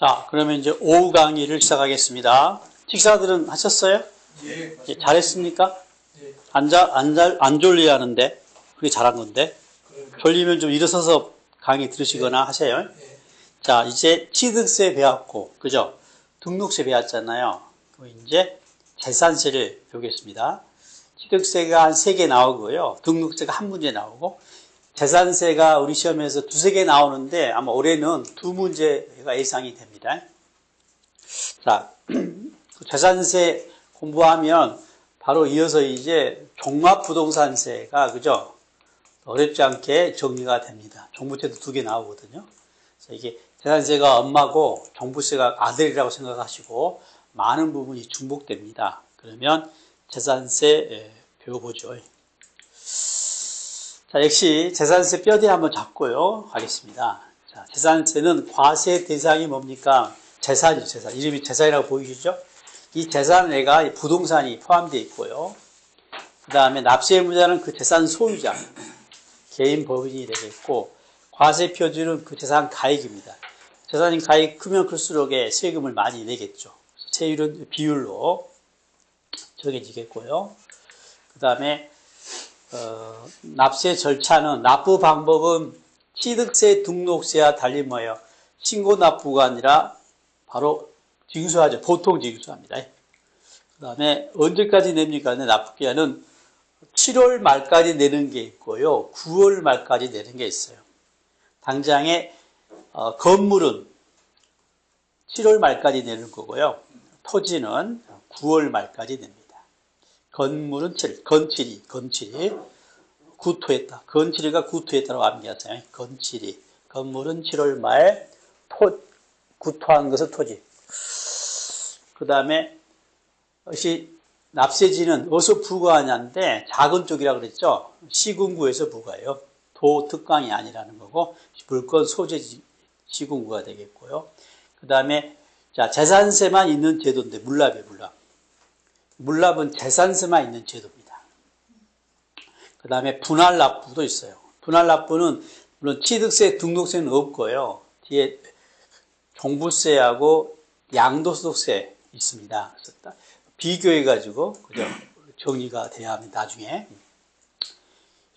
자, 그러면 이제 오후 강의를 시작하겠습니다. 식사들은 하셨어요? 예, 예, 잘했습니까? 예, 안 졸려야 하는데, 그게 잘한 건데. 그러니까, 졸리면 좀 일어서서 강의 들으시거나 하세요. 예, 자, 이제 취득세 배웠고, 그죠? 등록세 배웠잖아요. 그럼 이제 재산세를 배우겠습니다. 취득세가 한 3개 나오고요. 등록세가 한 문제 나오고, 재산세가 우리 시험에서 2-3개 나오는데 아마 올해는 2문제가 예상이 됩니다. 자, 재산세 공부하면 바로 이어서 이제 종합부동산세가, 그죠? 어렵지 않게 정리가 됩니다. 종부세도 2개 나오거든요. 그래서 이게 재산세가 엄마고 종부세가 아들이라고 생각하시고 많은 부분이 중복됩니다. 그러면 재산세 배워보죠. 자, 역시 재산세 뼈대 한번 잡고요. 하겠습니다. 자, 재산세는 과세 대상이 뭡니까? 재산이죠, 재산. 이름이 재산이라고 보이시죠? 이 재산에가 부동산이 포함되어 있고요. 그 다음에 납세의무자는 그 재산 소유자, 개인 법인이 되겠고, 과세 표준은 그 재산 가액입니다. 재산이 가액이 크면 클수록 세금을 많이 내겠죠. 세율은 비율로 정해지겠고요. 그 다음에 납세 절차는, 납부 방법은 취득세, 등록세와 달리 뭐예요? 신고 납부가 아니라 바로 징수하죠. 보통 징수합니다. 그 다음에 언제까지 냅니까? 납부기한은 7월 말까지 내는 게 있고요. 9월 말까지 내는 게 있어요. 당장에 건물은 7월 말까지 내는 거고요. 토지는 9월 말까지 냅니다. 건물은 7, 건칠이, 구토했다. 건칠이가 구토했다라고 암기하세요. 건칠이. 건물은 7월 말, 구토한 것은 토지. 그 다음에, 역시 납세지는 어디서 부과하냐인데, 작은 쪽이라고 그랬죠? 시군구에서 부과해요. 도, 특강이 아니라는 거고, 물건 소재지 시군구가 되겠고요. 그 다음에, 자, 재산세만 있는 제도인데, 물납이에요, 물납. 물납은 재산세만 있는 제도입니다. 그 다음에 분할납부도 있어요. 분할납부는 물론 취득세, 등록세는 없고요. 뒤에 종부세하고 양도소득세 있습니다. 그래서 비교해가지고 그죠? 정리가 돼야 합니다. 나중에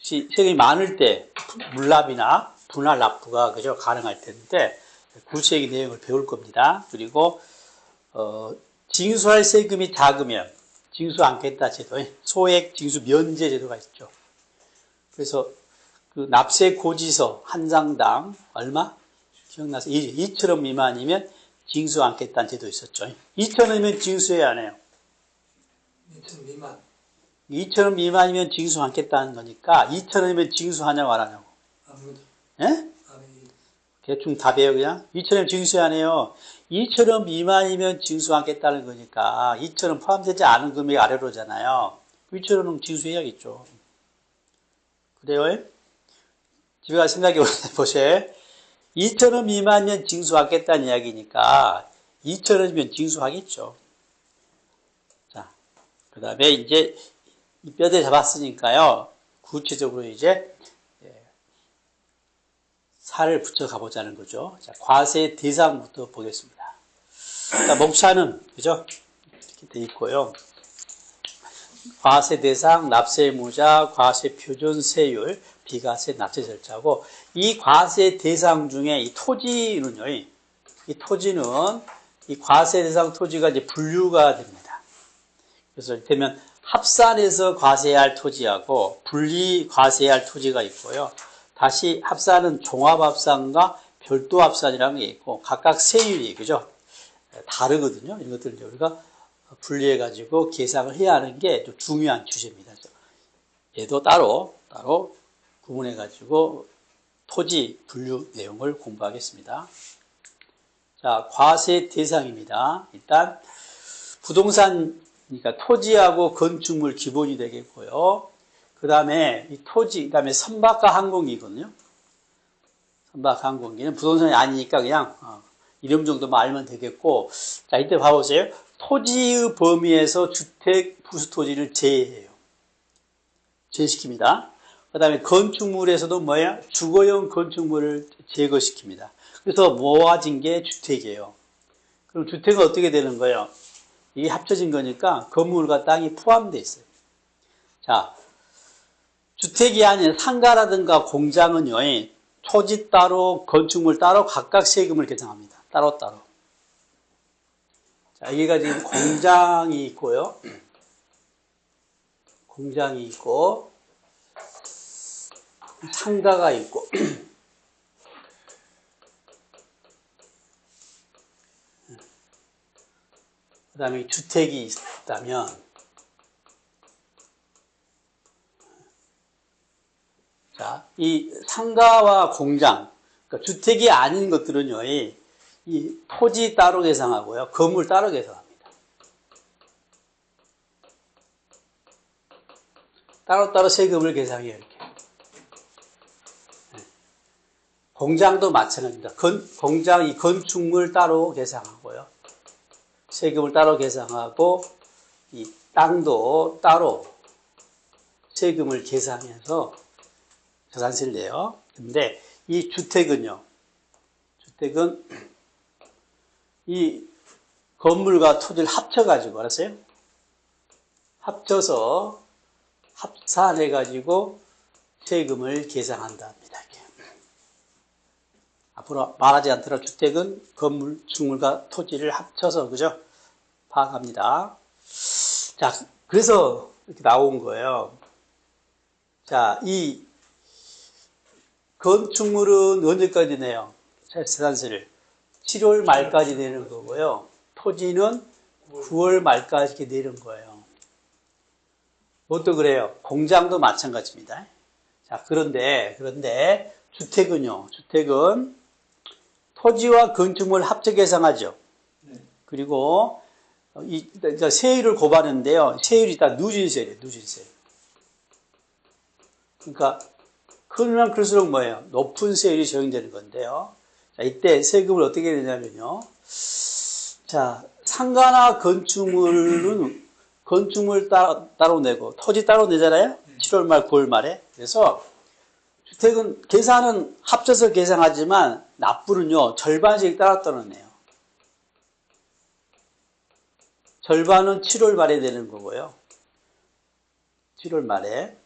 세금이 많을 때 물납이나 분할납부가 그죠? 가능할 텐데 구체적인 내용을 배울 겁니다. 그리고 징수할 세금이 작으면 징수 않겠다 제도, 소액 징수 면제 제도가 있죠. 그래서 그 납세 고지서 한 장당 얼마? 기억나서 2,000원 미만이면 징수 않겠다는 제도 있었죠. 2,000원이면 징수해야 안 해요. 2,000원 미만. 2,000원 미만이면 징수 않겠다는 거니까 2,000원이면 징수하냐고 안 하냐고. 아무도. 예? 대충 답이에요, 그냥. 2,000원 징수 안 해요. 2,000원 미만이면 징수 않겠다는 거니까 2,000원 포함되지 않은 금액 아래로잖아요. 2,000원은 징수해야겠죠. 그래요? 집에 가서 생각해 보세요. 2,000원 미만이면 징수하겠다는 이야기니까 2,000원이면 징수하겠죠. 자, 그 다음에 이제 이 뼈대 잡았으니까요. 구체적으로 이제 살을 붙여 가보자는 거죠. 자, 과세 대상부터 보겠습니다. 자, 목차는 그죠? 이렇게 돼 있고요. 과세 대상, 납세 의무자, 과세 표준, 세율, 비과세, 납세 절차고, 이 과세 대상 중에 이 토지는요, 이 토지는 이 과세 대상 토지가 이제 분류가 됩니다. 그래서 이를테면 합산해서 과세해야 할 토지하고 분리 과세해야 할 토지가 있고요. 다시 합산은 종합합산과 별도합산이라는 게 있고 각각 세율이 그죠? 다르거든요. 이것들을 우리가 분리해가지고 계산을 해야 하는 게 좀 중요한 주제입니다. 얘도 따로 구분해가지고 토지 분류 내용을 공부하겠습니다. 자, 과세 대상입니다. 일단 부동산, 그러니까 토지하고 건축물 기본이 되겠고요. 그 다음에 이 토지, 그 다음에 선박과 항공기거든요. 선박 항공기는 부동산이 아니니까 그냥 이름 정도만 알면 되겠고, 자, 이때 봐보세요. 토지의 범위에서 주택, 부수토지를 제외해요. 제외시킵니다. 그 다음에 건축물에서도 뭐야? 주거용 건축물을 제거시킵니다. 그래서 모아진 게 주택이에요. 그럼 주택은 어떻게 되는 거예요? 이게 합쳐진 거니까 건물과 땅이 포함되어 있어요. 자, 주택이 아닌 상가라든가 공장은요, 토지 따로, 건축물 따로 각각 세금을 계상합니다. 따로따로. 자, 여기가 지금 공장이 있고요. 공장이 있고, 상가가 있고, 그 다음에 주택이 있다면, 자, 이 상가와 공장, 그러니까 주택이 아닌 것들은요, 이 토지 따로 계상하고요, 건물 따로 계상합니다. 따로따로 세금을 계상해요, 이렇게. 공장도 마찬가지입니다. 공장, 이 건축물 따로 계상하고요, 세금을 따로 계상하고, 이 땅도 따로 세금을 계상해서 자산세를 내요. 근데 이 주택은요, 주택은 이 건물과 토지를 합쳐가지고, 알았어요? 합쳐서 합산해가지고 세금을 계상한다 합니다. 앞으로 말하지 않더라도 주택은 건축물과 토지를 합쳐서, 그죠? 파악합니다. 자, 그래서 이렇게 나온 거예요. 자, 이 건축물은 언제까지 내요? 재산세를 7월 말까지 내는 거고요. 토지는 9월 말까지 이렇게 내는 거예요. 뭣도 그래요? 공장도 마찬가지입니다. 자, 그런데 주택은요. 주택은 토지와 건축물 합쳐 계상하죠. 그리고 세율을 곱하는데요. 세율이 일단 누진세예요. 누진세. 그러니까 크면 클수록 뭐예요? 높은 세율이 적용되는 건데요. 자, 이때 세금을 어떻게 내냐면요. 자, 상가나 건축물은 건축물 따로 내고 토지 따로 내잖아요. 7월 말, 9월 말에. 그래서 주택은 계산은 합쳐서 계산하지만 납부는요. 절반씩 따로 내요. 절반은 7월 말에 내는 거고요. 7월 말에.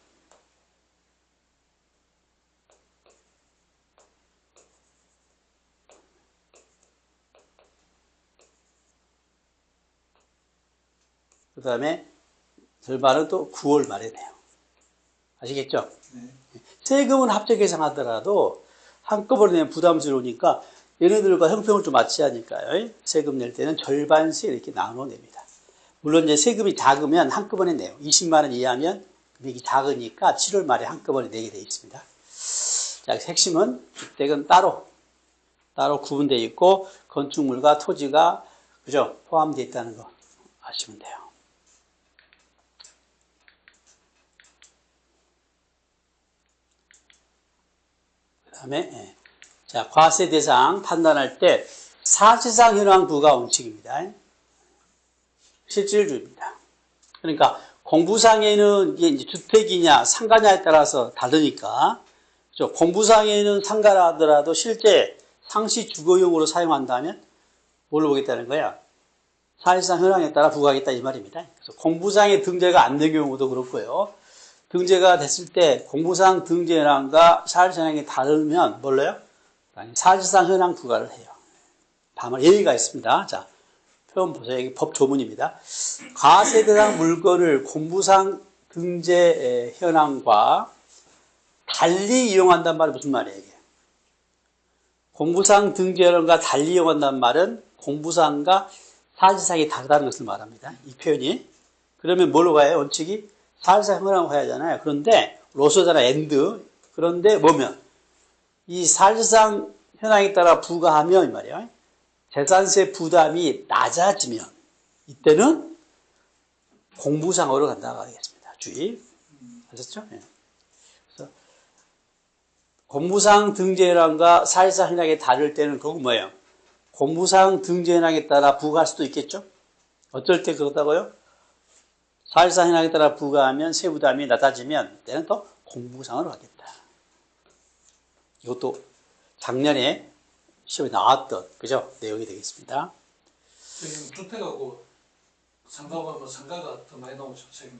그 다음에 절반은 또 9월 말에 내요. 아시겠죠? 네. 세금은 합쳐 계상하더라도 한꺼번에 내면 부담스러우니까 얘네들과 형평을 좀 맞춰야 하니까요. 세금 낼 때는 절반씩 이렇게 나눠 냅니다. 물론 이제 세금이 작으면 한꺼번에 내요. 20만 원 이하면 금액이 작으니까 7월 말에 한꺼번에 내게 되어 있습니다. 자, 핵심은 주택은 따로 구분되어 있고 건축물과 토지가 그죠? 포함되어 있다는 거 아시면 돼요. 그 다음에 자, 과세 대상 판단할 때 사실상 현황 부가 원칙입니다. 실질주의입니다. 그러니까 공부상에는 이게 이제 주택이냐 상가냐에 따라서 다르니까 공부상에는 상가라 하더라도 실제 상시 주거용으로 사용한다면 뭘로 보겠다는 거야? 사실상 현황에 따라 부과하겠다 이 말입니다. 그래서 공부상에 등재가 안 된 경우도 그렇고요. 등재가 됐을 때 공부상 등재 현황과 사실상 현황이 다르면 뭘로요? 사실상 현황 부과를 해요. 다만 예의가 있습니다. 자, 표현 보세요. 이게 법 조문입니다. 과세 대상 물건을 공부상 등재 현황과 달리 이용한다는 말은 무슨 말이에요? 이게? 공부상 등재 현황과 달리 이용한다는 말은 공부상과 사실상이 다르다는 것을 말합니다. 이 표현이. 그러면 뭘로 가요? 원칙이 사실상 현황을 해야 하잖아요. 그런데 로서잖아, 엔드. 그런데 뭐면 이 사실상 현황에 따라 부과하면 이 말이에요. 재산세 부담이 낮아지면 이때는 공부상으로 간다고 하겠습니다. 주의. 아셨죠? 네. 그래서 공부상 등재현황과 사실상 현황이 다를 때는 그거 뭐예요? 공부상 등재현황에 따라 부과할 수도 있겠죠? 어떨 때 그렇다고요? 사실상 현황에 따라 부과하면 세부담이 낮아지면 때는 또 공부상으로 가겠다. 이것도 작년에 시험에 나왔던 그죠? 내용이 되겠습니다. 지금 주택하고 상가하면 상가가 더 많이 나오죠, 세금이.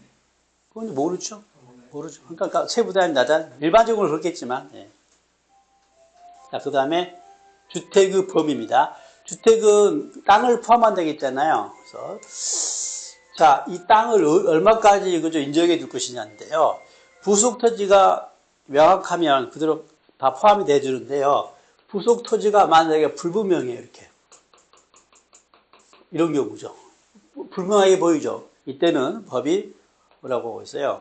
그건 모르죠. 네. 모르죠. 그러니까 세부담이 낮아. 일반적으로 그렇겠지만. 예. 자, 그 다음에 주택의 범위입니다. 주택은 땅을 포함한다고 했잖아요. 그래서 자, 이 땅을 얼마까지 그죠 인정해 줄 것이냐인데요. 부속 토지가 명확하면 그대로 다 포함이 돼 주는데요. 부속 토지가 만약에 불분명해요, 이렇게. 이런 경우죠. 불명하게 보이죠. 이때는 법이 뭐라고 하고 있어요?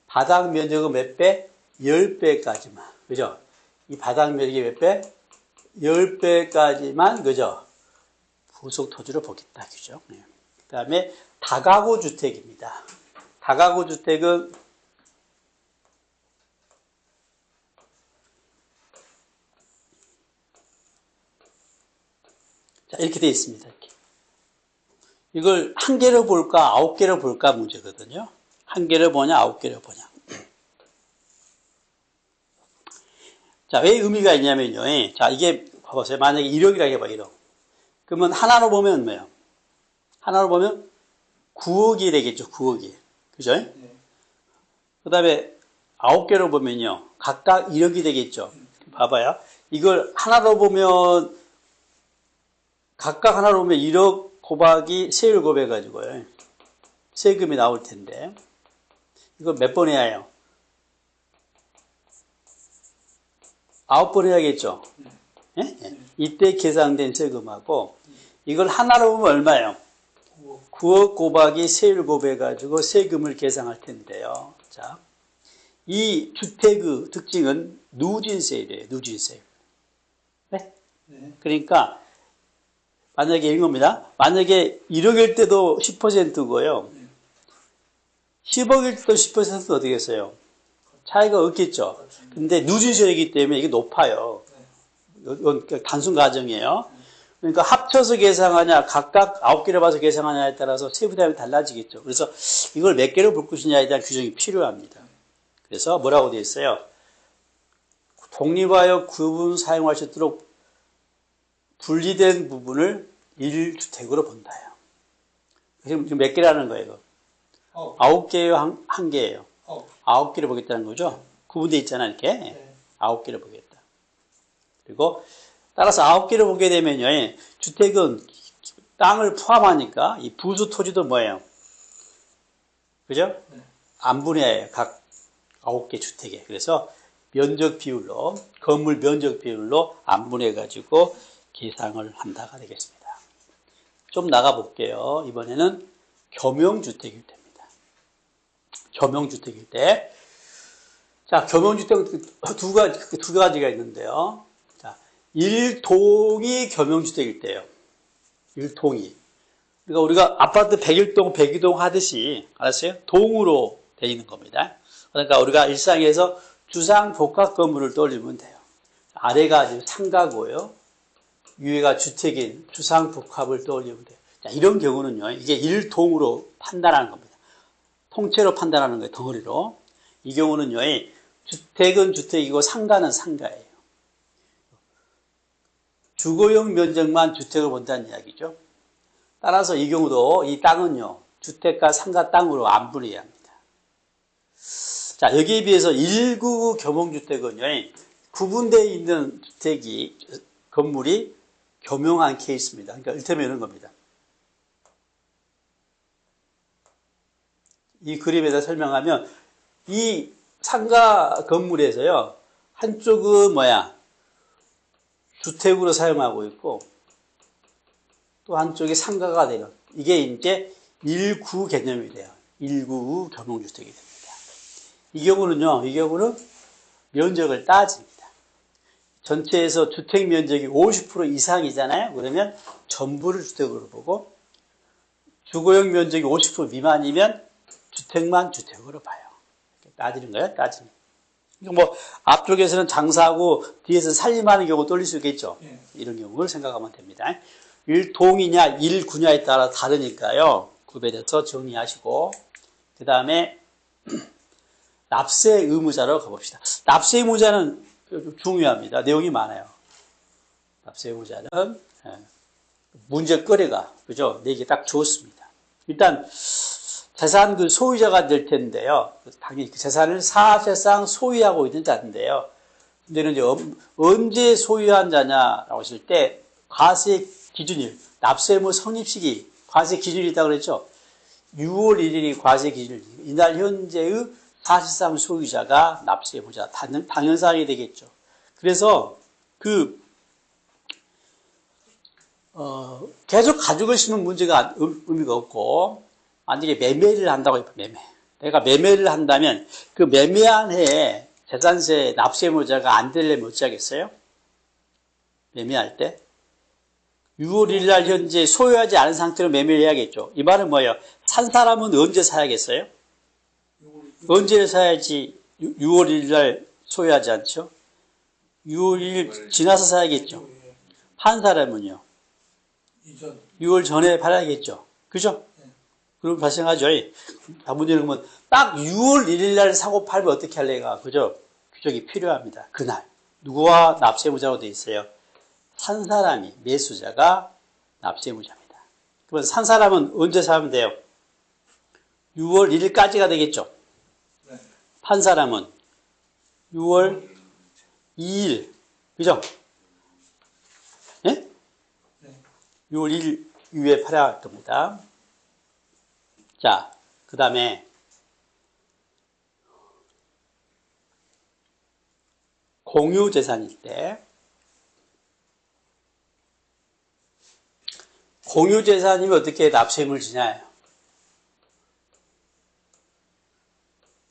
바닥 면적은 몇 배? 10배까지만. 그죠? 이 바닥 면적이 몇 배? 10배까지만, 그죠? 부속 토지로 보겠다. 그죠? 네. 그 다음에 다가구 주택입니다. 다가구 주택은 자, 이렇게 되어 있습니다. 이렇게. 이걸 한 개로 볼까, 9개로 볼까 문제거든요. 한 개로 보냐, 9개로 보냐. 자, 왜 의미가 있냐면요. 자, 이게 봐보세요. 만약에 1억이라고 해봐, 1억. 그러면 하나로 보면 뭐예요? 하나로 보면 9억이 되겠죠, 9억이. 그죠? 네. 그 다음에 9개로 보면요. 각각 1억이 되겠죠. 봐봐요. 이걸 하나로 보면, 각각 하나로 보면 1억 곱하기 세율 곱해가지고요. 세금이 나올 텐데. 이거 몇 번 해야 해요? 9번 해야겠죠? 예? 예. 이때 계산된 세금하고, 이걸 하나로 보면 얼마예요? 9억 곱하기 세율 곱해가지고 세금을 계산할 텐데요. 자, 이 주택의 특징은 누진세율이에요. 누진세율. 네? 네. 그러니까 만약에 이런 겁니다. 만약에 1억일 때도 10%고요. 10억일 때도 10%는 어떻게 했어요? 차이가 없겠죠. 근데 누진세율이기 때문에 이게 높아요. 이건 단순 가정이에요. 그러니까 합쳐서 계산하냐, 각각 9개를 봐서 계산하냐에 따라서 세부담이 달라지겠죠. 그래서 이걸 몇 개로 볼 것이냐에 대한 규정이 필요합니다. 그래서 뭐라고 되어 있어요? 독립하여 구분 사용할 수 있도록 분리된 부분을 1주택으로 본다요. 지금 몇 개라는 거예요, 이거? 9개예요, 한 개예요? 9개를 보겠다는 거죠? 구분되어 있잖아, 이렇게. 네. 9개를 보겠다. 그리고 따라서 9개를 보게 되면요, 주택은 땅을 포함하니까 이 부수 토지도 뭐예요? 그죠? 네. 안 분해해요, 각 9개 주택에. 그래서 면적 비율로, 건물 면적 비율로 안 분해가지고 계산을 한다가 되겠습니다. 좀 나가볼게요. 이번에는 겸용주택일 때입니다. 겸용주택일 때. 자, 겸용주택은 두 가지가 있는데요. 자, 일동이 겸용주택일 때요. 일동이. 그러니까 우리가 아파트 101동, 102동 하듯이, 알았어요? 동으로 되어 있는 겁니다. 그러니까 우리가 일상에서 주상복합 건물을 떠올리면 돼요. 아래가 지금 상가고요. 위에가 주택인 주상복합을 떠올리면 돼요. 자, 이런 경우는요, 이게 일동으로 판단하는 겁니다. 통째로 판단하는 거예요, 덩어리로. 이 경우는요, 주택은 주택이고 상가는 상가예요. 주거용 면적만 주택을 본다는 이야기죠. 따라서 이 경우도 이 땅은요, 주택과 상가 땅으로 안 분해야 합니다. 자, 여기에 비해서 1구 겸용주택은요, 구분되어 있는 주택이, 건물이 겸용한 케이스입니다. 그러니까 이를테면 이런 겁니다. 이 그림에다 설명하면 이 상가 건물에서요, 한쪽은 뭐야? 주택으로 사용하고 있고, 또 한쪽이 상가가 되는, 이게 이제 1구 개념이 돼요. 1구 겸용주택이 됩니다. 이 경우는 면적을 따집니다. 전체에서 주택 면적이 50% 이상이잖아요. 그러면 전부를 주택으로 보고, 주거용 면적이 50% 미만이면 주택만 주택으로 봐요. 따지는 거예요, 따지는. 뭐, 앞쪽에서는 장사하고 뒤에서 살림하는 경우 떨릴 수 있겠죠. 이런 경우를 생각하면 됩니다. 일동이냐, 일구냐에 따라 다르니까요. 구별해서 정리하시고, 그 다음에, 납세 의무자로 가봅시다. 납세 의무자는 중요합니다. 내용이 많아요. 납세 의무자는, 문제거리가, 그죠? 내게 딱 좋습니다. 일단, 재산 그 소유자가 될 텐데요. 당연히 그 재산을 사실상 소유하고 있는 자인데요. 문제는 이제 언제 소유한 자냐라고 했을 때, 과세 기준일, 납세의무 성립 시기, 과세 기준이 있다고 그랬죠? 6월 1일이 과세 기준일, 이날 현재의 사실상 소유자가 납세의무자, 당연사항이 되겠죠. 그래서 계속 가지고 있으면 문제가 의미가 없고, 만약에 매매를 한다고 해요. 내가 매매를 한다면 그 매매한 해에 재산세 납세의무자가 안 되려면 어찌하겠어요? 매매할 때 6월 1일 날 현재 소유하지 않은 상태로 매매를 해야겠죠. 이 말은 뭐예요? 산 사람은 언제 사야겠어요? 언제 사야지 6월 1일 날 소유하지 않죠? 6월 1일 지나서 사야겠죠. 판 사람은요? 6월 전에 팔아야겠죠. 그죠? 그럼 발생하죠. 문제는 그러면 딱 6월 1일 날 사고 팔면 어떻게 할래가? 그죠? 규정이 필요합니다. 그날. 누구와 납세의무자로 되어 있어요? 산 사람이, 매수자가 납세의무자입니다. 그러면 산 사람은 언제 사면 돼요? 6월 1일까지가 되겠죠. 판 사람은 6월 2일. 그죠? 예? 6월 1일 이후에 팔아야 할 겁니다. 자, 그 다음에 공유재산일 때 공유재산이면 어떻게 납세의무를 지냐요?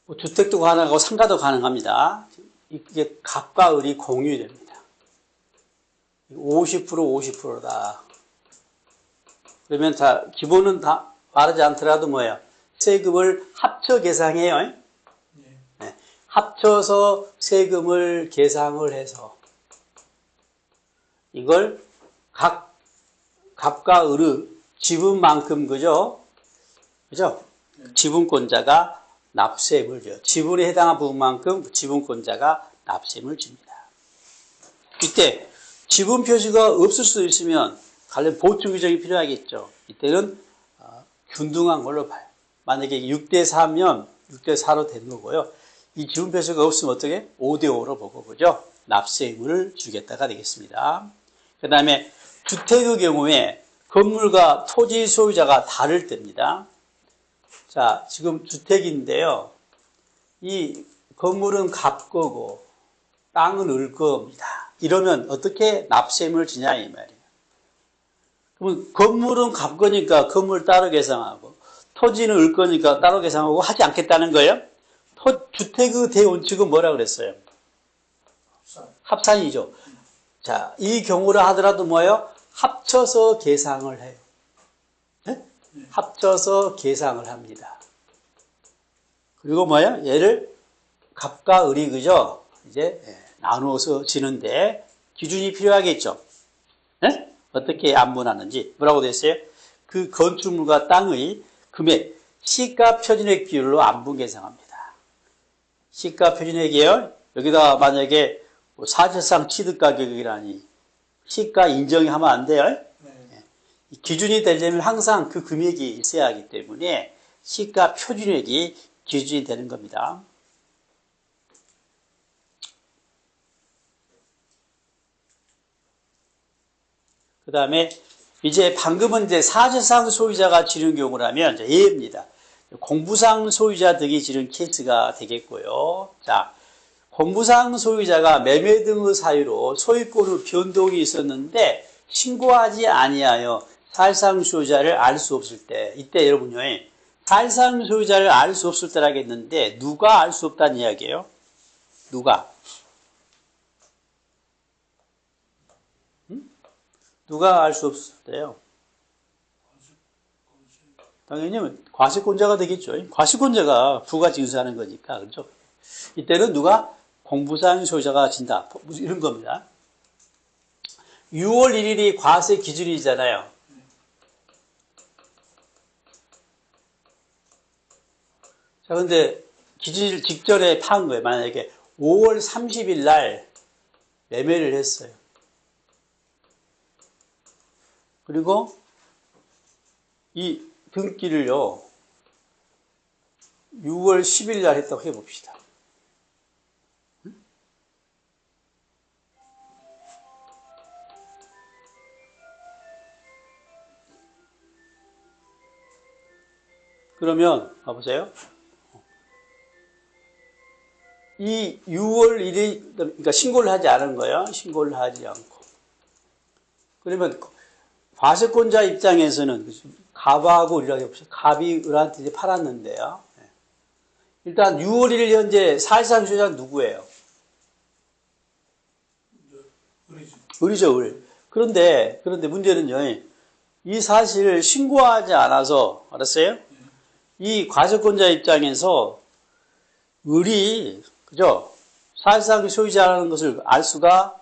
뭐 주택도 가능하고 상가도 가능합니다. 이게 갑과 을이 공유됩니다. 50% 50%다. 그러면 자, 기본은 다 말하지 않더라도 뭐예요? 세금을 합쳐 계상해요. 네. 합쳐서 세금을 계상을 해서 이걸 갑과 을의 지분만큼 그죠? 지분권자가 납세의무를 져요. 지분에 해당한 부분만큼 지분권자가 납세의무를 집니다. 이때 지분 표시가 없을 수도 있으면 관련 보충 규정이 필요하겠죠. 이때는 균등한 걸로 봐요. 만약에 6대4면 6대4로 되는 거고요. 이 지분 표시가 없으면 어떻게? 5대5로 보고, 그죠? 납세 의무를 주겠다가 되겠습니다. 그 다음에 주택의 경우에 건물과 토지 소유자가 다를 때입니다. 자, 지금 주택인데요. 이 건물은 갑 거고, 땅은 을 겁니다. 이러면 어떻게 납세 의무를 지냐, 이 말이에요. 그러면 건물은 갑 거니까 건물 따로 계상하고, 토지는 을 거니까 따로 계상하고 하지 않겠다는 거예요. 주택의 대원칙은 뭐라 그랬어요? 합산이죠. 자, 이 경우를 하더라도 뭐예요? 합쳐서 계상을 해요. 네? 합쳐서 계상을 합니다. 그리고 뭐예요? 얘를 갑과 을이 그죠? 이제 나누어서 지는데 기준이 필요하겠죠. 네? 어떻게 안분하는지 뭐라고 됐어요? 그 건축물과 땅의 금액, 시가 표준액 비율로 안분 계상합니다. 시가 표준액이에요. 여기다 만약에 사실상 취득가격이라니 시가 인정하면 안 돼요. 네. 기준이 되려면 항상 그 금액이 있어야 하기 때문에 시가 표준액이 기준이 되는 겁니다. 그 다음에 이제 방금은 이제 사실상 소유자가 지른 경우라면 이제 예입니다. 공부상 소유자 등이 지른 케이스가 되겠고요. 자, 공부상 소유자가 매매 등의 사유로 소유권의 변동이 있었는데 신고하지 아니하여 사실상 소유자를 알 수 없을 때, 이때 여러분요, 사실상 소유자를 알 수 없을 때라겠는데 누가 알 수 없다는 이야기예요? 누가? 누가 알 수 없을 때요? 당연히 과세권자가 되겠죠. 과세권자가 부가징수하는 거니까. 그렇죠? 이때는 누가? 공부상 소유자가 진다. 이런 겁니다. 6월 1일이 과세 기준이잖아요. 자, 근데 기준일 직전에 파는 거예요. 만약에 5월 30일 날 매매를 했어요. 그리고 이 등기를요, 6월 10일 날 했다고 해봅시다. 그러면 봐보세요. 이 6월 1일, 그러니까 신고를 하지 않은 거예요. 신고를 하지 않고. 그러면 과세권자 입장에서는 갑하고 을이라고 해봅시다. 갑이 을한테 이제 팔았는데요. 일단 6월 1일 현재 사실상 소유자는 누구예요? 을이죠. 을이죠, 을. 그런데 문제는요, 이 사실을 신고하지 않아서, 알았어요? 이 과세권자 입장에서 을이, 그죠? 사실상 소유자라는 것을 알 수가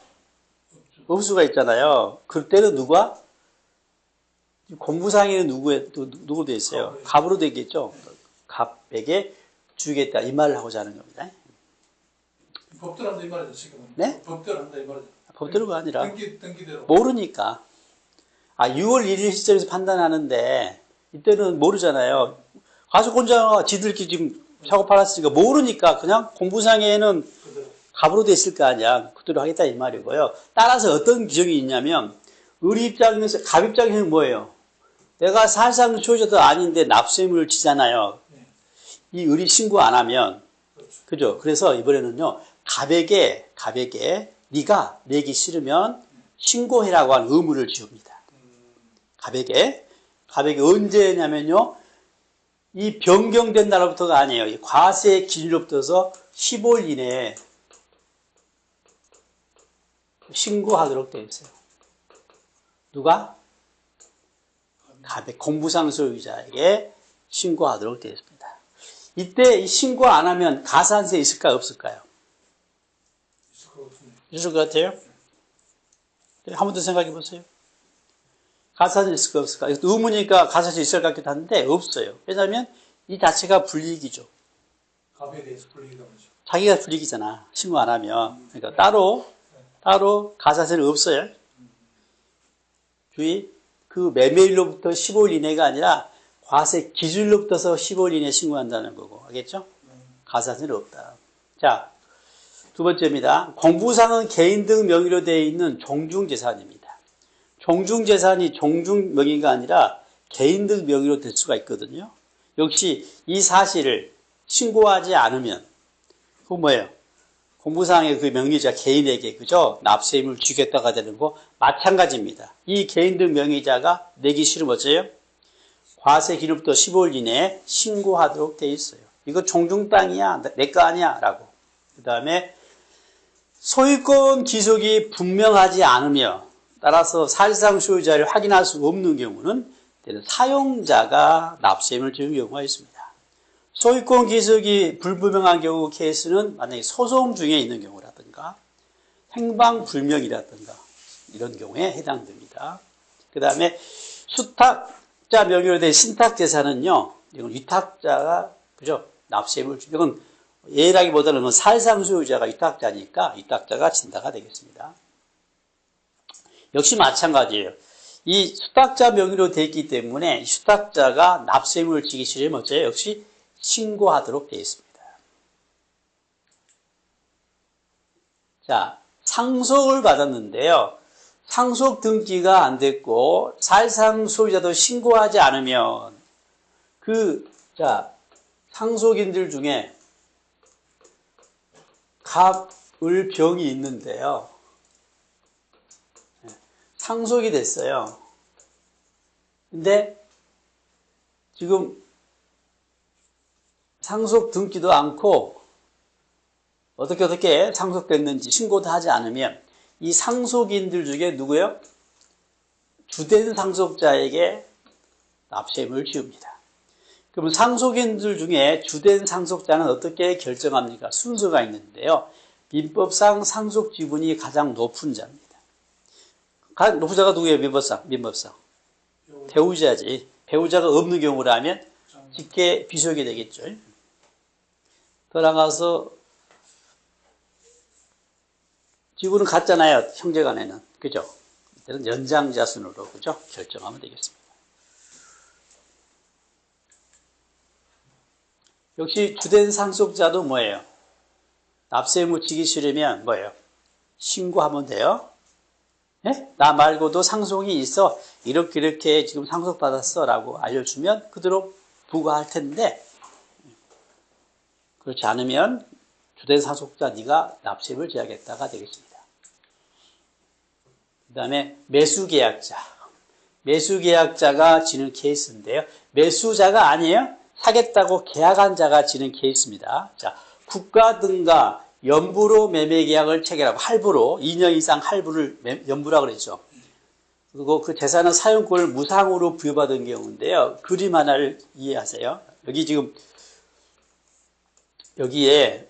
없을 수가 있잖아요. 그때는 누가? 공부상에는 누구 돼 있어요? 갑으로 되겠죠? 갑에게 주겠다. 이 말을 하고자 하는 겁니다. 법대로 한다 이 말이죠, 지금은. 네? 법대로 한다 이 말이죠. 법대로가 아니라. 등기대로. 모르니까. 6월 1일 시점에서 판단하는데, 이때는 모르잖아요. 과세권자가 지들끼리 지금 사고 팔았으니까 모르니까 그냥 공부상에는 그대로. 갑으로 됐을 거 아니야. 그대로 하겠다 이 말이고요. 따라서 어떤 규정이 있냐면, 을 입장에서, 갑 입장에서는 뭐예요? 내가 사실상 소유자도 아닌데 납세의무를 지잖아요. 이 을이 신고 안 하면. 그죠? 그래서 이번에는요, 갑에게 네가 내기 싫으면 신고해라고 하는 의무를 지웁니다. 갑에게 언제냐면요, 이 변경된 날로부터가 아니에요. 이 과세 기준으로부터서 15일 이내에 신고하도록 되어 있어요. 누가? 갑의 공부상 소유자에게 신고하도록 되어 있습니다. 이때 이 신고 안 하면 가산세 있을까요? 없을까요? 있을 것 같아요? 한 번 더 생각해 보세요. 가산세 있을까 없을까? 이것도 의문이니까 가산세 있을 것 같기도 한데 없어요. 왜냐하면 이 자체가 불이익이죠. 갑에 대해서 불이익이다 보죠. 자기가 불이익이잖아. 신고 안 하면. 그러니까 따로 가산세는 없어요. 주의, 그 매매일로부터 15일 이내가 아니라 과세 기준일로부터서 15일 이내에 신고한다는 거고. 알겠죠? 가산세는 없다. 자, 두 번째입니다. 공부상은 개인 등 명의로 되어 있는 종중재산입니다. 종중재산이 종중 명의가 아니라 개인 등 명의로 될 수가 있거든요. 역시 이 사실을 신고하지 않으면, 그건 뭐예요? 공부상의 그 명의자 개인에게, 그죠? 납세의무를 주겠다가 되는 거 마찬가지입니다. 이 개인 등 명의자가 내기 싫으면 어째요? 과세 기준부터 15일 이내에 신고하도록 되어 있어요. 이거 종중 땅이야, 내 거 아니야, 라고. 그 다음에 소유권 기속이 분명하지 않으며 따라서 사실상 소유자를 확인할 수 없는 경우는 사용자가 납세의무를 지는 경우가 있습니다. 소유권 기속이 불분명한 경우 케이스는 만약에 소송 중에 있는 경우라든가 행방불명이라든가 이런 경우에 해당됩니다. 그 다음에 수탁자 명의로 된 신탁재산은요, 이건 위탁자가, 그죠? 납세의무를 주는, 이건 예라기보다는 사실상 소유자가 위탁자니까 위탁자가 진다가 되겠습니다. 역시 마찬가지예요. 이 수탁자 명의로 되어 있기 때문에 수탁자가 납세의무를 지기 싫으면 어째요? 역시 신고하도록 되어 있습니다. 자, 상속을 받았는데요. 상속 등기가 안 됐고 사실상 소유자도 신고하지 않으면 상속인들 중에 갑, 을, 병이 있는데요. 상속이 됐어요. 근데 지금 상속 등기도 않고 어떻게 상속됐는지 신고도 하지 않으면 이 상속인들 중에 누구요? 주된 상속자에게 납세의무를 지웁니다. 그러면 상속인들 중에 주된 상속자는 어떻게 결정합니까? 순서가 있는데요. 민법상 상속 지분이 가장 높은 자입니다. 가장 높은 자가 누구예요? 민법상. 배우자지. 배우자가 없는 경우라면 직계 비속이 되겠죠. 더 나가서 지분은 같잖아요. 형제간에는. 그죠? 이런 연장자 순으로 그죠? 결정하면 되겠습니다. 역시 주된 상속자도 뭐예요? 납세 의무 지기 싫으면 뭐예요? 신고하면 돼요. 네? 나 말고도 상속이 있어. 이렇게 지금 상속받았어 라고 알려주면 그대로 부과할 텐데 그렇지 않으면 주된 상속자 네가 납세를 져야겠다가 되겠습니다. 그 다음에 매수계약자. 매수계약자가 지는 케이스인데요. 매수자가 아니에요. 사겠다고 계약한 자가 지는 케이스입니다. 자, 국가 등과 연부로 매매계약을 체결하고 할부로 2년 이상 할부를 연부라 그랬죠. 그리고 그 재산은 사용권을 무상으로 부여받은 경우인데요. 그림 하나를 이해하세요. 여기 지금 여기에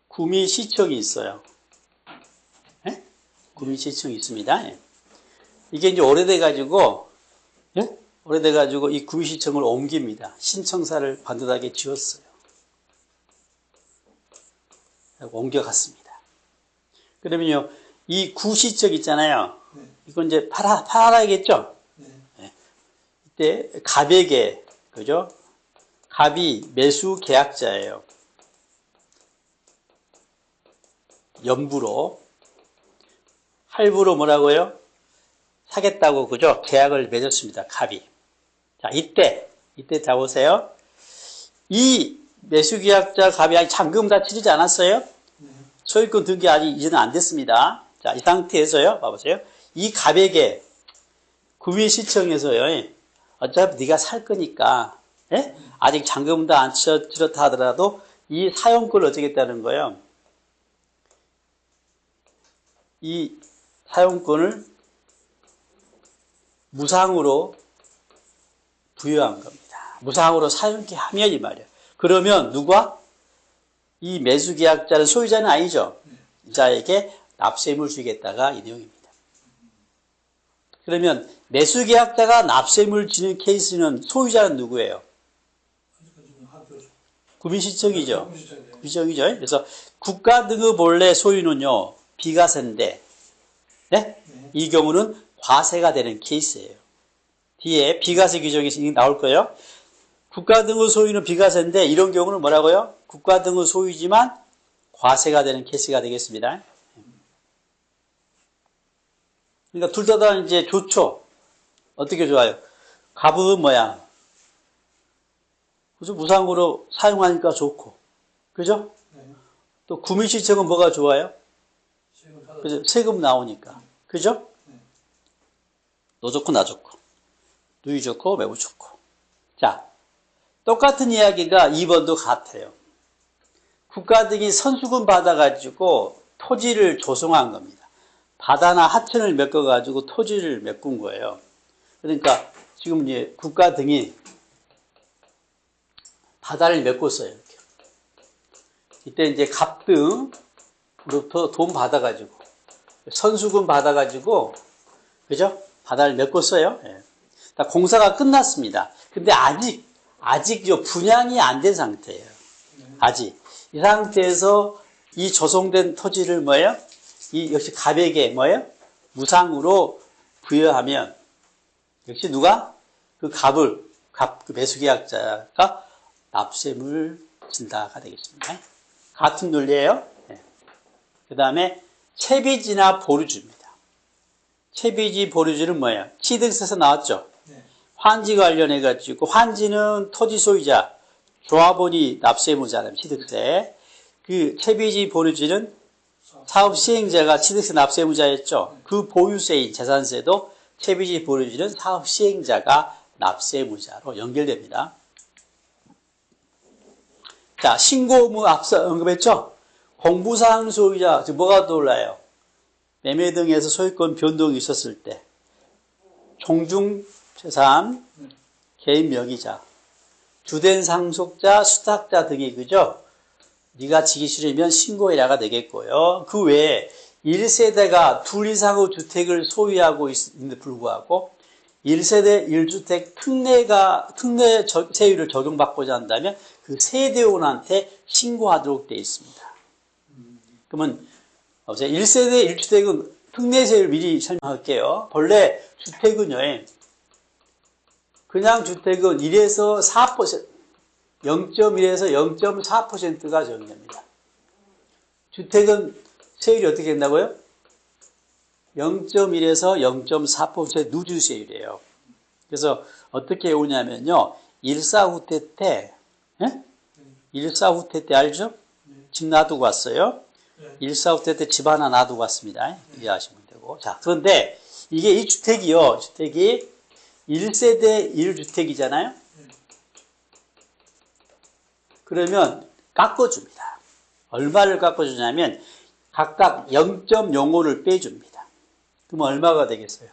구미시청이 있어요. 구미시청이 있습니다. 이게 이제 오래돼가지고 이 구미시청을 옮깁니다. 신청사를 반듯하게 지었어요. 옮겨갔습니다. 그러면요, 이 구시청 있잖아요. 이건 이제 팔아야겠죠? 이때 갑에게, 그죠? 갑이 매수 계약자예요. 연부로. 할부로 뭐라고요? 사겠다고, 그죠? 계약을 맺었습니다. 갑이. 자, 이때 자 보세요. 이 매수계약자 갑이 아직 잔금 다 치르지 않았어요? 소유권 등기 아직 이제는 안 됐습니다. 자, 이 상태에서요, 봐보세요. 이 갑에게 구미시청에서요, 어차피 네가 살 거니까, 아직 잔금 다 안 치렀다 하더라도 이 사용권을 어쩌겠다는 거예요. 이 사용권을 무상으로 부여한 겁니다. 무상으로 사용케 하면 이 말이에요. 그러면 누가? 이 매수계약자는 소유자는 아니죠. 이자에게 납세의무를 주겠다가 이 내용입니다. 그러면 매수계약자가 납세의무를 지는 케이스는 소유자는 누구예요? 구민시청이죠. 구민시청이죠. 그래서 국가 등의 본래 소유는요, 비과세인데, 이 경우는 과세가 되는 케이스예요. 뒤에 비과세 규정에서 나올 거예요. 국가 등의 소유는 비과세인데 이런 경우는 뭐라고요? 국가 등의 소유지만 과세가 되는 케이스가 되겠습니다. 그러니까 둘 다 이제 좋죠. 어떻게 좋아요? 갑은 뭐야? 그죠? 무상으로 사용하니까 좋고, 그죠? 또 구민시청은 뭐가 좋아요? 그죠? 세금 나오니까, 그죠? 너 좋고 나 좋고, 누이 좋고 매부 좋고. 자, 똑같은 이야기가 2번도 같아요. 국가 등이 선수금 받아가지고 토지를 조성한 겁니다. 바다나 하천을 메꿔가지고 토지를 메꾼 거예요. 그러니까 지금 이제 국가 등이 바다를 메꿨어요. 이렇게. 이때 이제 갑등으로부터 돈 받아가지고 선수금 받아가지고 그죠? 바다를 메꿨어요. 공사가 끝났습니다. 근데 아직 분양이 안 된 상태예요. 아직. 이 상태에서 이 조성된 토지를 뭐예요? 이 역시 갑에게 뭐예요? 무상으로 부여하면 역시 누가? 그 그 매수계약자가 납세의무를 진다가 되겠습니다. 같은 논리예요. 그 다음에 채비지나 보류주입니다. 채비지, 보류주는 뭐예요? 취득세에서 나왔죠? 환지 관련해가지고, 환지는 토지 소유자, 조합원이 납세의무자라면 취득세. 그 채비지, 보류지는 사업 시행자가 취득세 납세의무자였죠? 그 보유세인 재산세도 채비지, 보류지는 사업 시행자가 납세의무자로 연결됩니다. 자, 신고 의무 앞서 언급했죠? 공부사항 소유자, 즉 뭐가 떠올라요? 매매 등에서 소유권 변동이 있었을 때 총중재산, 개인 명의자, 주된 상속자, 수탁자 등이 그죠? 네가 지기 싫으면 신고해라가 되겠고요. 그 외에 1세대가 둘 이상의 주택을 소유하고 있는데 불구하고 1세대 1주택 특례 세율을 적용받고자 한다면 그 세대원한테 신고하도록 되어 있습니다. 그러면 1세대 1주택은 특례세율 미리 설명할게요. 본래 주택은요, 그냥 주택은 1에서 4%, 0.1에서 0.4%가 적용됩니다. 주택은 세율이 어떻게 된다고요? 0.1에서 0.4%의 누주세율이에요. 그래서 어떻게 오냐면요, 1사후퇴 때, 예? 1사후퇴 때 알죠? 집 놔두고 왔어요. 1사후퇴 때 집 하나 놔두고 왔습니다. 이해하시면 되고. 자, 그런데 이게 이 주택이요, 주택이 1세대 1주택이잖아요? 그러면 깎아줍니다. 얼마를 깎아주냐면 각각 0.05를 빼줍니다. 그럼 얼마가 되겠어요?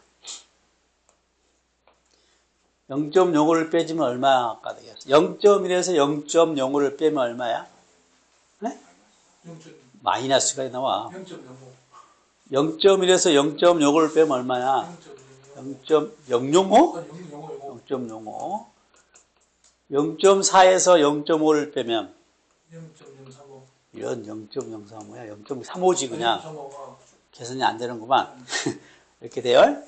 0.05를 빼주면 얼마가 되겠어요? 0.1에서 0.05를 빼면 얼마야? 네? 마이너스가 나와. 0.1에서 0.05를 빼면 얼마야? 0.005? 0.05. 0.4에서 0.5를 빼면 0.035. 이런 0.035야. 0.35지 그냥. 계산이 안 되는구만. 이렇게 돼요.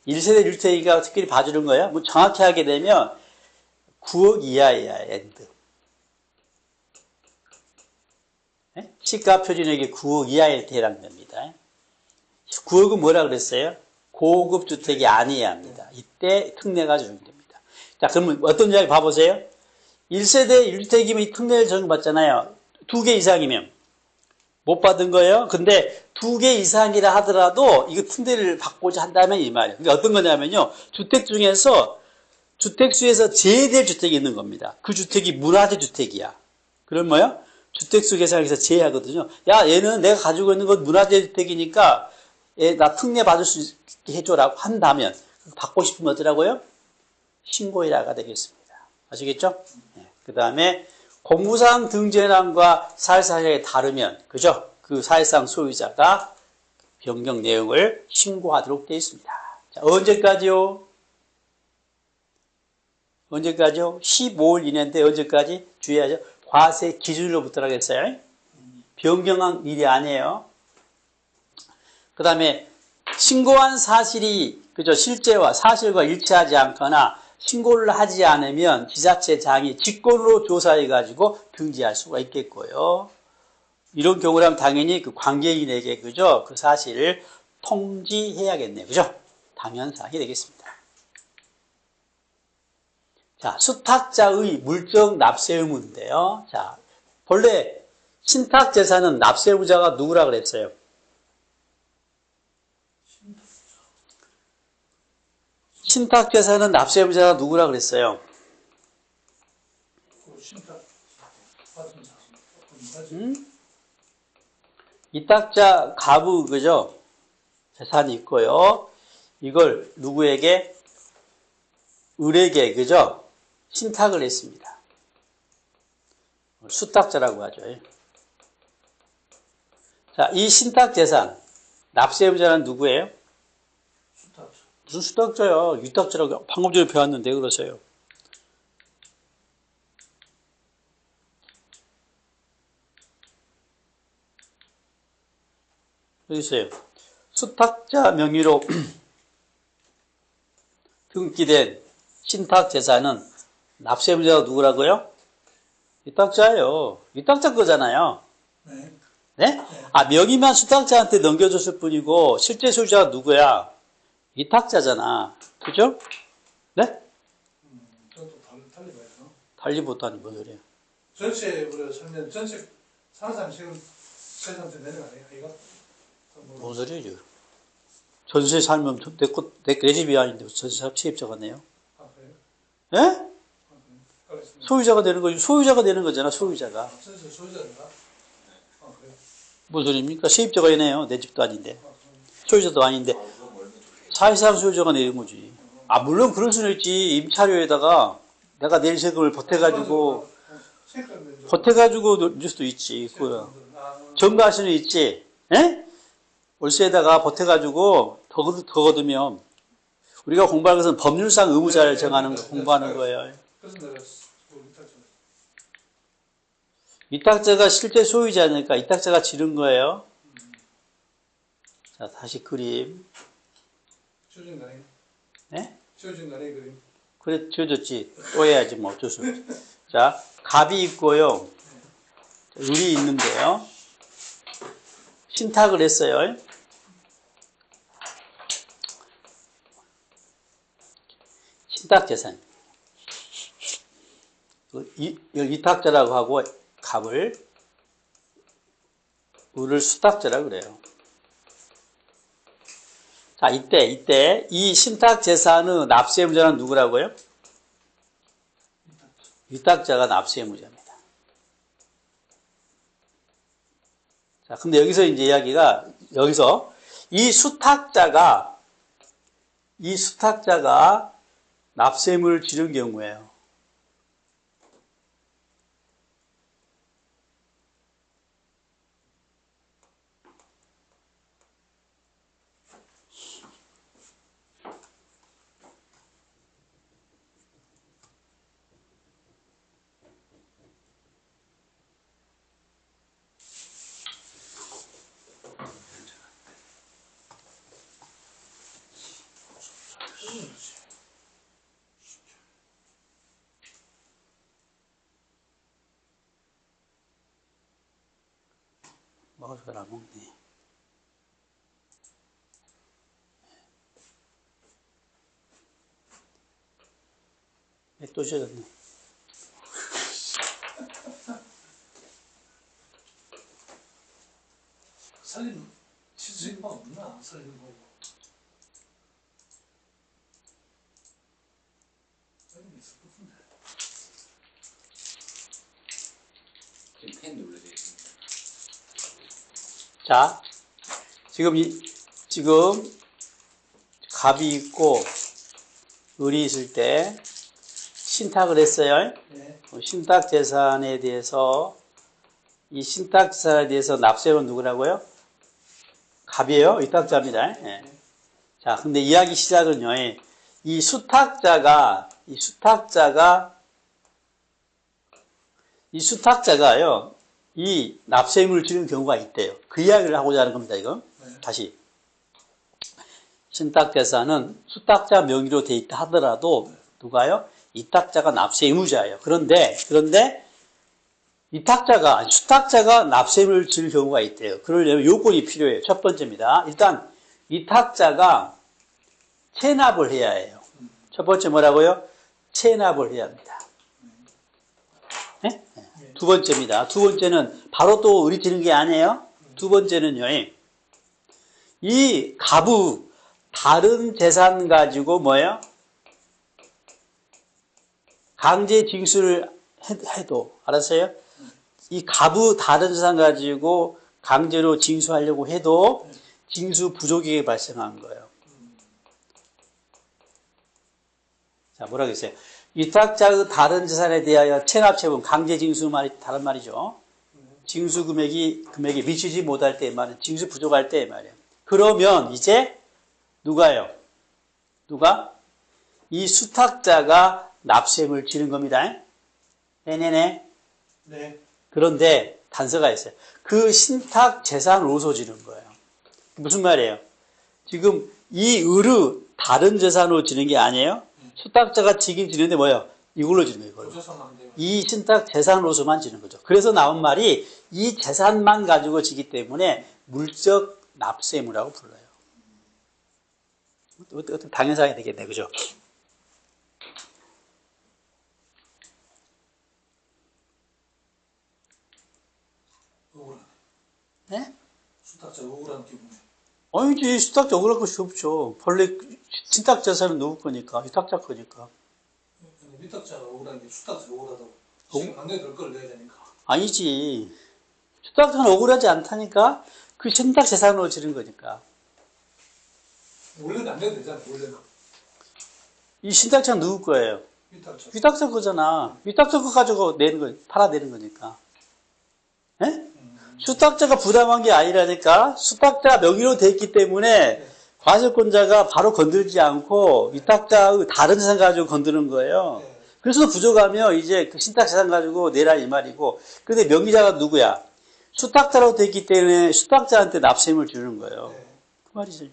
1세대 1주택이가 특별히 봐주는 거예요. 뭐 정확히 하게 되면 9억 이하야, 엔드. 시가 표준액이 9억 이하에 해당됩니다. 9억은 뭐라 그랬어요? 고급 주택이 아니어야 합니다. 이때 특례가 적용됩니다. 자, 그러면 어떤 이야기 봐보세요. 1세대 1주택이면 특례를 적용받잖아요. 2개 이상이면 못 받은 거예요. 근데 2개 이상이라 하더라도 이거 특례를 받고자 한다면 이 말이에요. 그러니까 어떤 거냐면요. 주택 중에서 주택수에서 제외될 주택이 있는 겁니다. 그 주택이 문화재 주택이야. 그럼 뭐요? 주택수 계산에서 제외하거든요. 야, 얘는 내가 가지고 있는 건 문화재 주택이니까 얘 나 특례 받을 수 있게 해줘라고 한다면 받고 싶으면 어쩌라고요? 신고일화가 되겠습니다. 아시겠죠? 네. 그 다음에 공무상 등재량과 사실상에 다르면, 그죠? 그 사실상 소유자가 변경 내용을 신고하도록 되어 있습니다. 자, 언제까지요? 언제까지요? 15일 이내인데 언제까지? 주의하죠. 과세 기준으로부터라고 했어요. 변경한 일이 아니에요. 그 다음에 신고한 사실이, 그죠? 실제와 사실과 일치하지 않거나 신고를 하지 않으면 지자체장이 직권으로 조사해가지고 등재할 수가 있겠고요. 이런 경우라면 당연히 그 관계인에게, 그죠? 그 사실을 통지해야겠네요. 그죠? 당연사항이 되겠습니다. 자, 수탁자의 물적 납세 의무인데요. 자, 본래 신탁재산은 납세 의무자가 누구라 그랬어요? 신탁재산은 납세 의무자가 누구라 그랬어요? 이탁자 가부, 그죠? 재산이 있고요. 이걸 누구에게? 을에게, 그죠? 신탁을 했습니다. 수탁자라고 하죠. 자, 이 신탁재산, 납세 의무자는 누구예요? 무슨 수탁자야? 위탁자라고 방금 전에 배웠는데 그러세요. 여기 있어요. 수탁자 명의로 등기된 신탁재산은 납세 의무자가 누구라고요? 위탁자예요. 위탁자 거잖아요. 네. 네? 아, 명의만 수탁자한테 넘겨줬을 뿐이고 실제 소유자가 누구야? 위탁자잖아. 그죠? 네? 저도 달리 봐야 되나? 달리 못하니 뭔 소리야? 전체 우리가 살면 전체 사는 사람 지금 세상한테 내려가네요. 이거? 뭔 소리야 지금? 전세 살면 내 집이 아닌데 전세 세입자가 내요? 아 그래요? 예? 아 그래요? 알겠습니다. 소유자가 되는 거지. 소유자가 되는 거잖아. 소유자가. 전체 소유자인가? 아 그래요? 뭔 소리입니까? 세입자가 내요. 내 집도 아닌데. 아, 소유자도 아닌데. 사실상 소유자가 내는 거지. 아, 물론 그럴 수는 있지. 임차료에다가 내가 낼 세금을 보태가지고 낼 수도 있지. 그거야. 전가할 수는 있지. 예? 월세에다가 보태가지고 더 거두면 우리가 공부하는 것은 법률상 의무자를 정하는 거, 공부하는 거예요. 그래서 내가 위탁자가 실제 소유자니까 위탁자가 지른 거예요. 자, 다시 그림. 지워진 거 아니에요? 네? 지워진 거 아니에요, 그림? 그래, 지워졌지. 또 해야지, 뭐, 어쩔 수 없지. 자, 갑이 있고요. 을이 있는데요. 신탁을 했어요. 신탁재산. 이탁자라고 하고, 갑을, 을을 수탁자라고 그래요. 자, 이때, 이 신탁재산의 납세의무자는 누구라고요? 위탁자가 납세의무자입니다. 자, 근데 여기서 이제 이야기가, 이 수탁자가 납세의무를 지른 경우에요. 먹어서 잘 안 먹네. 또 젖었네. 살림 칠수 방 없나? 살림 보고. 살림 있을 것 같은데. 지금 펜 눌러져 있습니다. 자, 지금 갑이 있고 을이 있을 때 신탁을 했어요. 네. 신탁 재산에 대해서 이 신탁 재산에 대해서 납세는 누구라고요? 갑이에요. 위탁자입니다. 네. 자, 근데 이야기 시작은요. 이 수탁자가요. 이 납세의무를 지르는 경우가 있대요. 그 이야기를 하고자 하는 겁니다. 이거. 네. 다시. 신탁재산은 수탁자 명의로 돼 있다 하더라도 누가요? 이탁자가 납세의무자예요. 그런데 수탁자가 납세의무를 지를 경우가 있대요. 그러려면 요건이 필요해요. 첫 번째입니다. 일단 이탁자가 체납을 해야 해요. 첫 번째 뭐라고요? 체납을 해야 합니다. 네? 두 번째입니다. 두 번째는 바로 또 을이 지는 게 아니에요. 두 번째는요. 이 갑의 다른 재산 가지고 뭐예요? 강제 징수를 해도 알았어요? 이 갑의 다른 재산 가지고 강제로 징수하려고 해도 징수 부족이 발생한 거예요. 자, 뭐라고 했어요? 위탁자의 다른 재산에 대하여 체납처분, 강제 징수 말이 다른 말이죠. 징수 금액이 미치지 못할 때 말이에요. 징수 부족할 때 말이에요. 그러면 이제 누가? 이 수탁자가 납세의무를 지른 겁니다. 네네네. 네. 그런데 단서가 있어요. 그 신탁 재산으로서 지는 거예요. 무슨 말이에요? 지금 이 을의 다른 재산으로 지는 게 아니에요. 수탁자가 지긴 지는데 뭐예요? 이걸로 지는 거예요. 이걸로. 보조서는 안 돼요. 이 신탁 재산으로서만 지는 거죠. 그래서 나온 말이 이 재산만 가지고 지기 때문에 물적 납세의무라고 불러요. 어떻게 당연사항이 되겠네, 그죠? 억울하네. 네? 수탁자가 억울한 기분에. 아니지, 수탁자 억울할 것이 없죠. 본래 신탁 재산은 누구 거니까, 위탁자 거니까. 위탁자가 억울한 게 수탁자가 억울하다고. 지금 강내 될 걸 내야 되니까. 아니지. 수탁자는 억울하지 않다니까? 그 신탁 재산으로 지른 거니까. 원래는 안 내도 되잖아, 원래는. 이 신탁자는 누구 거예요? 위탁자. 위탁자 거잖아. 위탁자 거 가지고 팔아내는 거니까. 예? 수탁자가 부담한 게 아니라니까. 수탁자 명의로 돼 있기 때문에 과세권자가 바로 건들지 않고 위탁자의 다른 재산 가지고 건드는 거예요. 네. 그래서 부족하면 이제 그 신탁 재산 가지고 내라 이 말이고. 근데 명의자가 누구야? 수탁자로 돼 있기 때문에 수탁자한테 납세의무를 주는 거예요. 네. 말이지.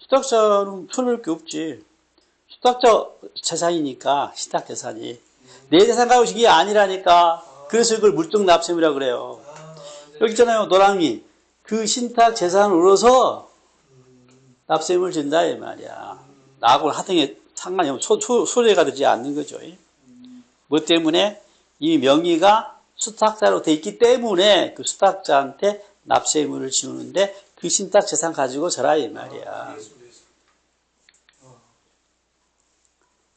수탁자는 손해볼 게 없지. 수탁자 재산이니까, 신탁재산이. 내 재산 가지고 이게 아니라니까. 그래서 이걸 물증납세물이라고 그래요. 여기 있잖아요, 노랑이. 그 신탁 재산으로서 납세물 준다, 이 말이야. 나하고는 하등에 상관이 없고, 소외가 되지 않는 거죠. 뭐 때문에? 이 명의가 수탁자로 돼 있기 때문에 그 수탁자한테 납세의무를 지우는데 그 신탁 재산 가지고 져라 이 말이야.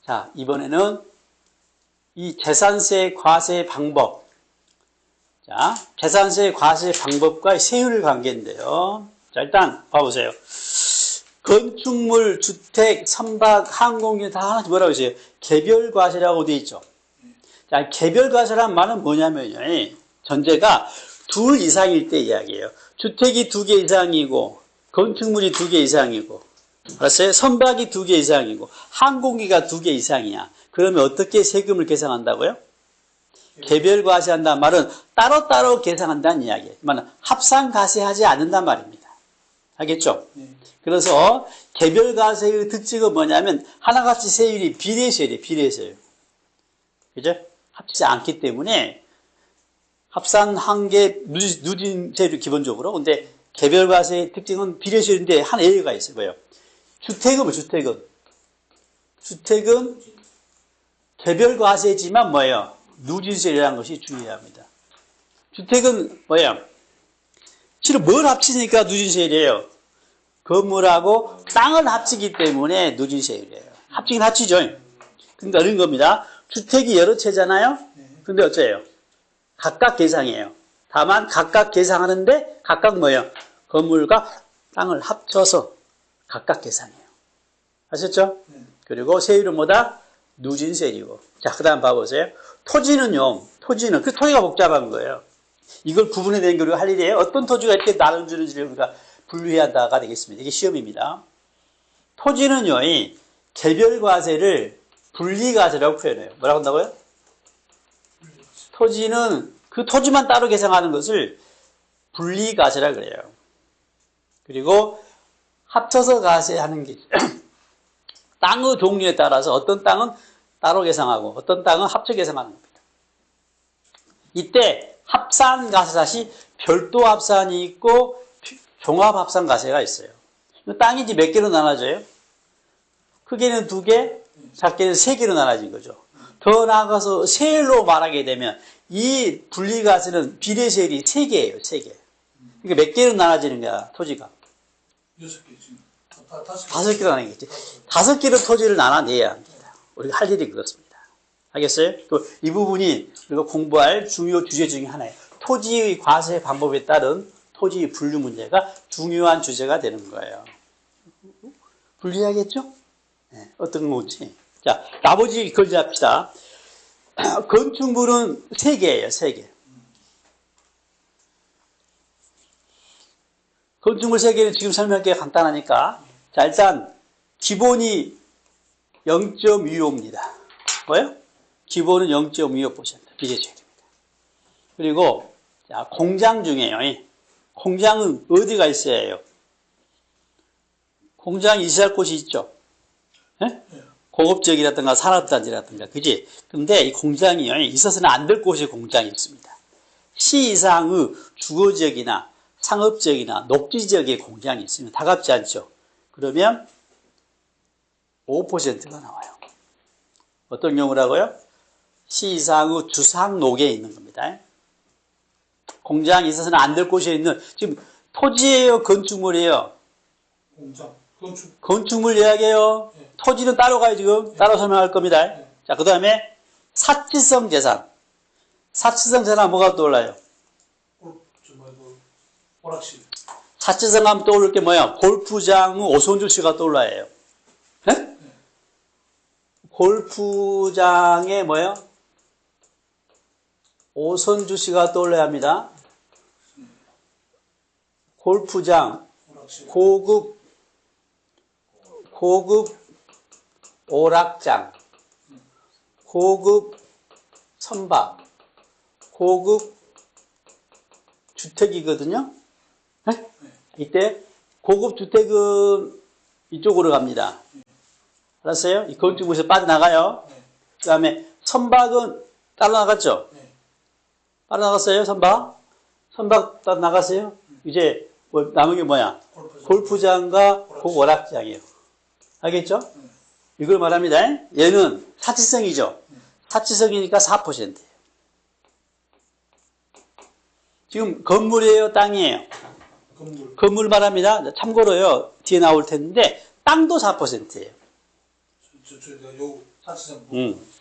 자, 이번에는 이 재산세 과세 방법. 자, 재산세 과세 방법과 세율 관계인데요. 자, 일단 봐보세요. 건축물, 주택, 선박, 항공기 다 하나씩 뭐라고 했어요? 개별 과세라고 되어 있죠. 자, 개별 과세란 말은 뭐냐면요. 전제가 둘 이상일 때 이야기예요. 주택이 2개 이상이고, 건축물이 2개 이상이고, 알았어요? 선박이 2개 이상이고, 항공기가 2개 이상이야. 그러면 어떻게 세금을 계산한다고요? 개별 과세한다는 말은 따로따로 계산한다는 이야기예요. 말은 합산 과세하지 않는단 말입니다. 알겠죠? 그래서 개별 과세의 특징은 뭐냐면 하나같이 세율이 비례세율이에요. 비례세율. 그죠? 합치지 않기 때문에 합산한 게 누진세율이 기본적으로. 근데 개별 과세의 특징은 비례세율인데 한 예외가 있어요. 뭐예요? 주택은 뭐 주택은? 주택은 개별 과세지만 뭐예요? 누진세율이라는 것이 중요합니다. 주택은 뭐예요? 실은 뭘 합치니까 누진세율이에요? 건물하고 땅을 합치기 때문에 누진세율이에요. 합치긴 합치죠. 그러니까 이런 겁니다. 주택이 여러 채잖아요? 근데 어째요? 각각 계상이에요. 다만 각각 계상하는데 각각 뭐예요? 건물과 땅을 합쳐서 각각 계상이에요. 아셨죠? 그리고 세율은 뭐다? 누진세율이고. 자, 그 다음 봐보세요. 토지는요, 토지는, 그 토지가 복잡한 거예요. 이걸 구분해내는 게 우리가 할 일이에요. 어떤 토지가 이렇게 나눠주는지를 우리가 분류해야다가 되겠습니다. 이게 시험입니다. 토지는요, 이 개별 과세를 분리과세라고 표현해요. 뭐라고 한다고요? 토지는 그 토지만 따로 계상하는 것을 분리과세라고 그래요. 그리고 합쳐서 과세하는 게 땅의 종류에 따라서 어떤 땅은 따로 계상하고 어떤 땅은 합쳐 계상하는 겁니다. 이때 합산과세사시 별도 합산이 있고 종합합산과세가 있어요. 땅이 이제 몇 개로 나눠져요? 크게는 2개, 작게는 3개로 나눠진 거죠. 더 나아가서 세율로 말하게 되면 이 분리과세는 비례세율이 3개예요. 3개. 그러니까 몇 개로 나눠지는 거야, 토지가? 6개 지금. 5개로 나눠야겠지. 5개로 토지를 나눠내야 합니다. 우리가 할 일이 그렇습니다. 알겠어요? 이 부분이 우리가 공부할 중요 주제 중에 하나예요. 토지의 과세 방법에 따른 토지 분류 문제가 중요한 주제가 되는 거예요. 분리해야겠죠? 네, 어떤 건지. 자, 나머지 걸잡시다. 건축물은 3개예요, 3개. 건축물 3개는 지금 설명하기가 간단하니까. 자, 일단, 기본이 0.25입니다. 뭐예요? 기본은 0.25% 비례세율입니다. 그리고, 자, 공장 중에요. 공장은 어디가 있어야 해요? 공장이 있어야 할 곳이 있죠? 네? 공업지역이라든가 산업단지라든가, 그지? 근데 이 공장이 있어서는 안 될 곳에 공장이 있습니다. 시 이상의 주거지역이나 상업지역이나 녹지지역에 공장이 있으면 다갑지 않죠? 그러면 5%가 나와요. 어떤 경우라고요? 시 이상의 주상록에 있는 겁니다. 공장이 있어서는 안 될 곳에 있는, 지금 토지예요, 건축물이에요? 공장, 건축물 이야기예요. 네. 토지는 따로 가요, 지금. 네. 따로 설명할 겁니다. 네. 자, 그 다음에 사치성 재산. 사치성 재산 뭐가 떠올라요? 오락실. 사치성 하면 떠오를 게 뭐야? 골프장 오손주 씨가 떠올라요. 네? 네. 골프장에 뭐예요? 오손주 씨가 떠올라야 합니다. 골프장, 고급 오락장, 고급 선박, 고급 주택이거든요. 네? 이때 고급 주택은 이쪽으로 갑니다. 알았어요? 이 건축물에서 빠져나가요. 네. 그 다음에 선박은 따로 나갔죠? 네. 따로 나갔어요, 선박? 선박 따로 나갔어요? 이제 뭐 남은 게 뭐야? 골프장과 고오락장이에요. 알겠죠? 이걸 말합니다. 얘는 사치성이죠? 사치성이니까 4%예요. 지금 건물이에요, 땅이에요? 건물 말합니다. 참고로요, 뒤에 나올 텐데, 땅도 4%예요. 요 사치성.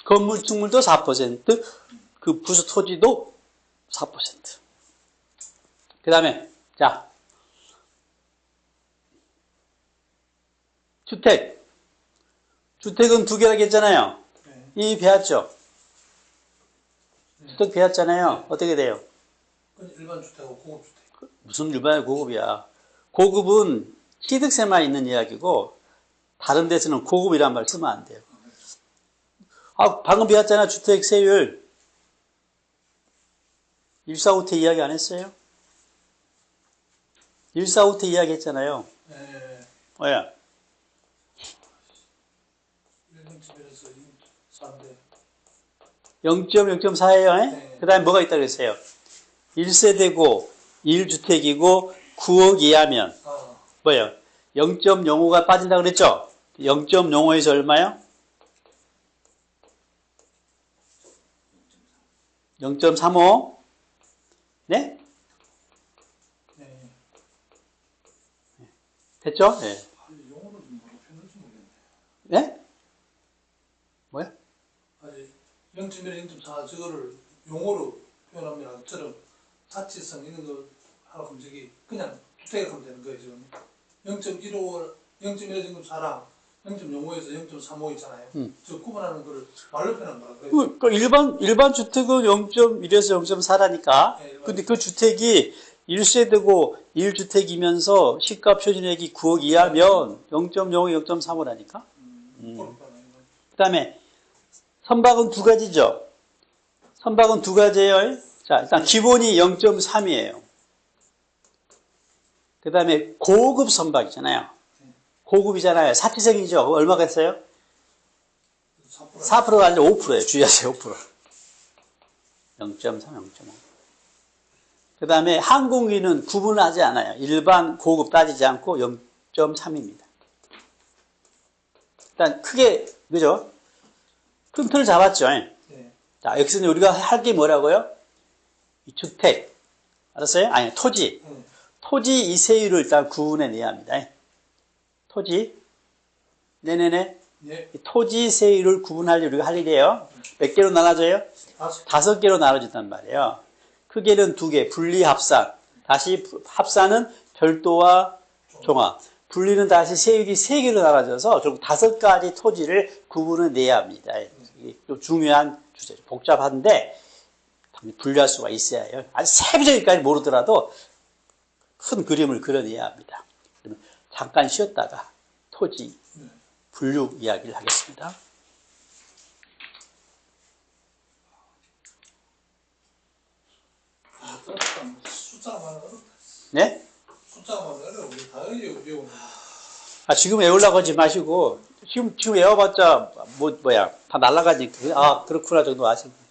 건물, 축물도 4%, 그 부수 토지도 4%. 그 다음에, 자, 주택. 주택은 두 개라고 했잖아요. 네. 이 배웠죠? 주택 배웠잖아요. 어떻게 돼요? 일반 주택하고 고급 주택. 무슨 일반의 고급이야. 고급은 취득세만 있는 이야기고 다른 데서는 고급이란 말 쓰면 안 돼요. 아, 방금 배웠잖아. 주택 세율. 145태 이야기 안 했어요? 145태 이야기 했잖아요. 네. 뭐야? 1.1에서 4인데. 0.0.4예요. 네. 그 다음에 뭐가 있다고 그랬어요? 1세대고 1주택이고 9억 이하면 뭐예요? 0.05가 빠진다고 그랬죠? 0.05에서 얼마요? 0.35? 네? 네. 됐죠? 네. 아니, 용어를 좀 뭐로 표현할지 모르겠네. 네? 뭐야? 아니, 0.1, 0.4 저거를 용어로 표현하면 저처럼 사치성 이런 거 하라고 하면 저기 그냥 주택을 하면 되는 거예요, 지금. 0.15, 0.1, 0.4랑 0.05에서 0.35 있잖아요. 저 구분하는 거를 말로 표현하면 뭐라고 그래요? 일반 주택은 0.1에서 0.4라니까. 네, 근데 그 주택이 1세대고 1주택이면서 시가 표준액이 9억 이하면 0.05, 0.35라니까. 그 다음에 선박은 두 가지죠. 선박은 두 가지예요. 자, 일단 기본이 0.3이에요. 그 다음에 고급 선박이잖아요. 고급이잖아요. 사치성이죠. 얼마가 했어요? 4%가 아니라 5%예요. 주의하세요. 5%. 0.3, 0.5. 그 다음에 항공기는 구분하지 않아요. 일반 고급 따지지 않고 0.3입니다. 일단 크게, 그죠? 큰 틀을 잡았죠. 네. 자, 여기서는 우리가 할 게 뭐라고요? 이 주택. 알았어요? 아니, 토지. 토지 이 세율을 일단 구분해내야 합니다. 토지. 네네네. 네. 토지 세율을 구분할 일, 우리가 할 일이에요. 몇 개로 나눠져요? 5개로 나눠진단 말이에요. 크게는 2개, 분리, 합산. 다시 합산은 별도와 종합. 분리는 다시 세율이 3개로 나눠져서 결국 5가지 토지를 구분을 내야 합니다. 이게 좀 중요한 주제죠. 복잡한데 분류할 수가 있어야 해요. 아주 세부적이까지 모르더라도 큰 그림을 그려내야 합니다. 그러면 잠깐 쉬었다가 토지 분류 이야기를 하겠습니다. 숫자가 많아. 네? 숫자가 많아. 우리 다 외우는 지금 외우려고 하지 마시고 지금 외워봤자 뭐야 다 날아가니까 그렇구나 정도 아시고